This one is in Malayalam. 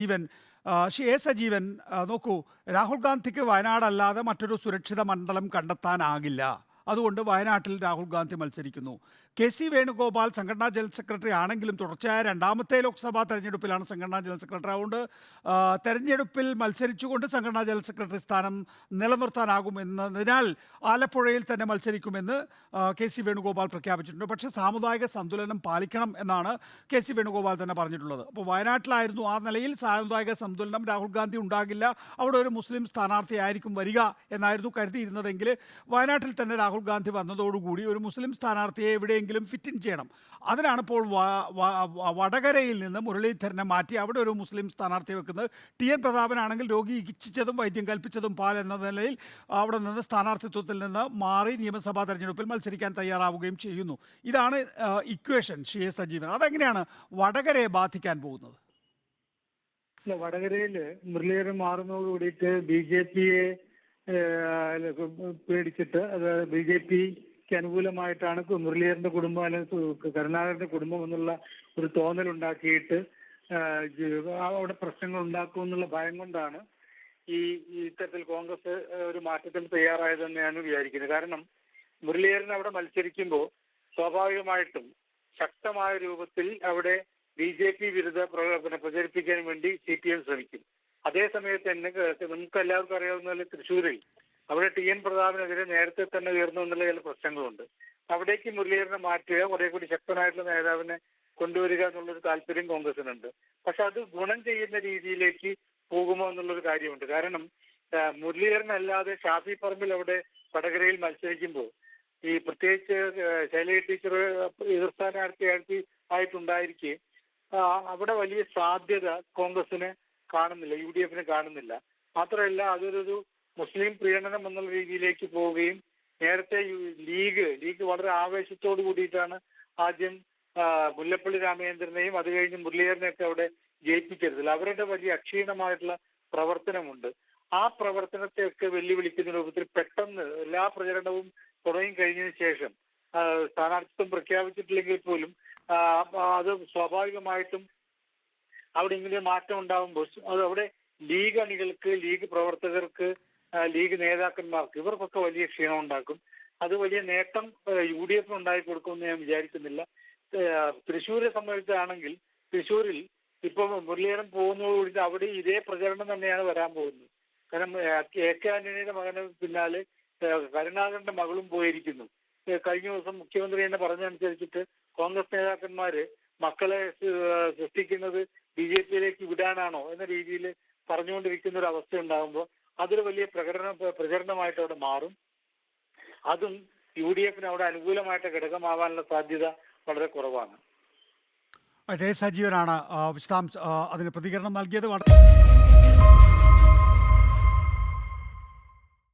ജീവൻ എ സജീവൻ, നോക്കൂ, രാഹുൽ ഗാന്ധിക്ക് വയനാടല്ലാതെ മറ്റൊരു സുരക്ഷിത മണ്ഡലം കണ്ടെത്താനാകില്ല. അതുകൊണ്ട് വയനാട്ടിൽ രാഹുൽ ഗാന്ധി മത്സരിക്കുന്നു. കെ സി വേണുഗോപാൽ സംഘടനാ ജനറൽ സെക്രട്ടറി ആണെങ്കിലും തുടർച്ചയായ രണ്ടാമത്തെ ലോക്സഭാ തെരഞ്ഞെടുപ്പിലാണ് സംഘടനാ ജനറൽ സെക്രട്ടറി. അതുകൊണ്ട് തെരഞ്ഞെടുപ്പിൽ മത്സരിച്ചുകൊണ്ട് സംഘടനാ ജനറൽ സെക്രട്ടറി സ്ഥാനം നിലനിർത്താനാകുമെന്നതിനാൽ ആലപ്പുഴയിൽ തന്നെ മത്സരിക്കുമെന്ന് കെ സി വേണുഗോപാൽ പ്രഖ്യാപിച്ചിട്ടുണ്ട്. പക്ഷേ സാമുദായിക സന്തുലനം പാലിക്കണം എന്നാണ് കെ സി വേണുഗോപാൽ തന്നെ പറഞ്ഞിട്ടുള്ളത്. അപ്പോൾ വയനാട്ടിലായിരുന്നു ആ നിലയിൽ സാമുദായിക സന്തുലനം, രാഹുൽ ഗാന്ധി ഉണ്ടാകില്ല, അവിടെ ഒരു മുസ്ലിം സ്ഥാനാർത്ഥിയായിരിക്കും വരിക എന്നായിരുന്നു കരുതിയിരുന്നതെങ്കിൽ വയനാട്ടിൽ തന്നെ രാഹുൽ ഗാന്ധി വന്നതോടുകൂടി ഒരു മുസ്ലിം സ്ഥാനാർത്ഥിയെ എവിടെയെങ്കിലും ഫിറ്റ് ഇൻ ചെയ്യണം. അതിനാണ് ഇപ്പോൾ വടകരയിൽ നിന്ന് മുരളീധരനെ മാറ്റി അവിടെ ഒരു മുസ്ലിം സ്ഥാനാർത്ഥിയെ വെക്കുന്നത്. ടി എൻ പ്രതാപനാണെങ്കിൽ രോഗി ഇച്ഛിച്ചതും വൈദ്യം കൽപ്പിച്ചതും പാൽ എന്ന നിലയിൽ അവിടെ നിന്ന് സ്ഥാനാർത്ഥിത്വത്തിൽ നിന്ന് മാറി നിയമസഭാ തെരഞ്ഞെടുപ്പിൽ മത്സരിക്കാൻ തയ്യാറാവുകയും ചെയ്യുന്നു. ഇതാണ് ഇക്വേഷൻ. എ സജീവൻ, അതെങ്ങനെയാണ് വടകരയെ ബാധിക്കാൻ പോകുന്നത്? വടകരയിൽ മുരളീധരൻ മാറുന്നതോട് കൂടിയിട്ട് ബി ജെ പിയെ പേടിച്ചിട്ട്, അത് ബി ജെ പിക്ക് അനുകൂലമായിട്ടാണ് മുരളീധരന്റെ കുടുംബം അല്ലെങ്കിൽ കരുണാകരന്റെ കുടുംബം എന്നുള്ള ഒരു തോന്നലുണ്ടാക്കിയിട്ട് അവിടെ പ്രശ്നങ്ങൾ ഉണ്ടാക്കും എന്നുള്ള ഭയം കൊണ്ടാണ് ഇത്തരത്തിൽ കോൺഗ്രസ് ഒരു മാറ്റത്തിന് തയ്യാറായതെന്നാണ് വിചാരിക്കുന്നത്. കാരണം മുരളീധരൻ അവിടെ മത്സരിക്കുമ്പോൾ സ്വാഭാവികമായിട്ടും ശക്തമായ രൂപത്തിൽ അവിടെ ബി ജെ പി വിരുദ്ധ പ്രചരിപ്പിക്കാൻ വേണ്ടി CPM ശ്രമിക്കും. അതേസമയത്ത് തന്നെ നമുക്ക് എല്ലാവർക്കും അറിയാവുന്ന തൃശ്ശൂരിൽ അവിടെ ടി എൻ പ്രതാപനെതിരെ നേരത്തെ തന്നെ ഉയർന്നു എന്നുള്ള ചില പ്രശ്നങ്ങളുണ്ട്. അവിടേക്ക് മുരളീധരനെ മാറ്റുക, കുറെ കൂടി ശക്തനായിട്ടുള്ള നേതാവിനെ കൊണ്ടുവരിക എന്നുള്ളൊരു താല്പര്യം കോൺഗ്രസിനുണ്ട്. പക്ഷെ അത് ഗുണം ചെയ്യുന്ന രീതിയിലേക്ക് പോകുമോ എന്നുള്ളൊരു കാര്യമുണ്ട്. കാരണം മുരളീധരനല്ലാതെ ഷാഫി പറമ്പിൽ അവിടെ വടകരയിൽ മത്സരിക്കുമ്പോൾ ഈ പ്രത്യേകിച്ച് ശൈലജ ടീച്ചർ എതിർ സ്ഥാനാർത്ഥിയായിട്ടുണ്ടായിരിക്കെ അവിടെ വലിയ സാധ്യത കോൺഗ്രസിന് കാണുന്നില്ല, UDF കാണുന്നില്ല. മാത്രമല്ല അതൊരു മുസ്ലിം പ്രീണനം എന്നുള്ള രീതിയിലേക്ക് പോവുകയും നേരത്തെ ലീഗ് വളരെ ആവേശത്തോടു കൂടിയിട്ടാണ് ആദ്യം മുല്ലപ്പള്ളി രാമചന്ദ്രനെയും അത് കഴിഞ്ഞ് മുരളീധരനെയൊക്കെ അവിടെ ജയിപ്പിച്ചെടുത്തില്ല. അവരുടെ വലിയ അക്ഷീണമായിട്ടുള്ള പ്രവർത്തനമുണ്ട്. ആ പ്രവർത്തനത്തെയൊക്കെ വെല്ലുവിളിക്കുന്ന രൂപത്തിൽ പെട്ടെന്ന് എല്ലാ പ്രചരണവും തുടങ്ങി കഴിഞ്ഞതിന് ശേഷം സ്ഥാനാർത്ഥിത്വം പ്രഖ്യാപിച്ചിട്ടില്ലെങ്കിൽ പോലും അത് സ്വാഭാവികമായിട്ടും അവിടെ ഇങ്ങനെ മാറ്റം ഉണ്ടാകുമ്പോൾ അത് അവിടെ ലീഗ് അണികൾക്ക്, ലീഗ് പ്രവർത്തകർക്ക്, ലീഗ് നേതാക്കന്മാർക്ക് ഇവർക്കൊക്കെ വലിയ ക്ഷീണം ഉണ്ടാക്കും. അത് വലിയ നേട്ടം UDF ഉണ്ടാക്കി കൊടുക്കുമെന്ന് ഞാൻ വിചാരിക്കുന്നില്ല. തൃശ്ശൂരെ സംബന്ധിച്ചാണെങ്കിൽ തൃശ്ശൂരിൽ ഇപ്പൊ മുരളീധരൻ പോകുന്നതോടുകൂടി അവിടെ ഇതേ പ്രചരണം തന്നെയാണ് വരാൻ പോകുന്നത്. കാരണം AK ആന്റണിയുടെ മകന് പിന്നാലെ കരുണാകരന്റെ മകളും പോയിരിക്കുന്നു. കഴിഞ്ഞ ദിവസം മുഖ്യമന്ത്രി തന്നെ പറഞ്ഞതനുസരിച്ചിട്ട് കോൺഗ്രസ് നേതാക്കന്മാര് മക്കളെ സൃഷ്ടിക്കുന്നത് BJPയിലേക്ക് വിടാനാണോ എന്ന രീതിയിൽ പറഞ്ഞുകൊണ്ടിരിക്കുന്ന ഒരു അവസ്ഥ ഉണ്ടാകുമ്പോൾ അതൊരു വലിയ പ്രചരണമായിട്ട് അവിടെ മാറും. അതും UDF അവിടെ അനുകൂലമായിട്ട് ഘടകമാവാനുള്ള സാധ്യത വളരെ കുറവാണ്. സജീവനാണ് അതിന് പ്രതികരണം നൽകിയത്.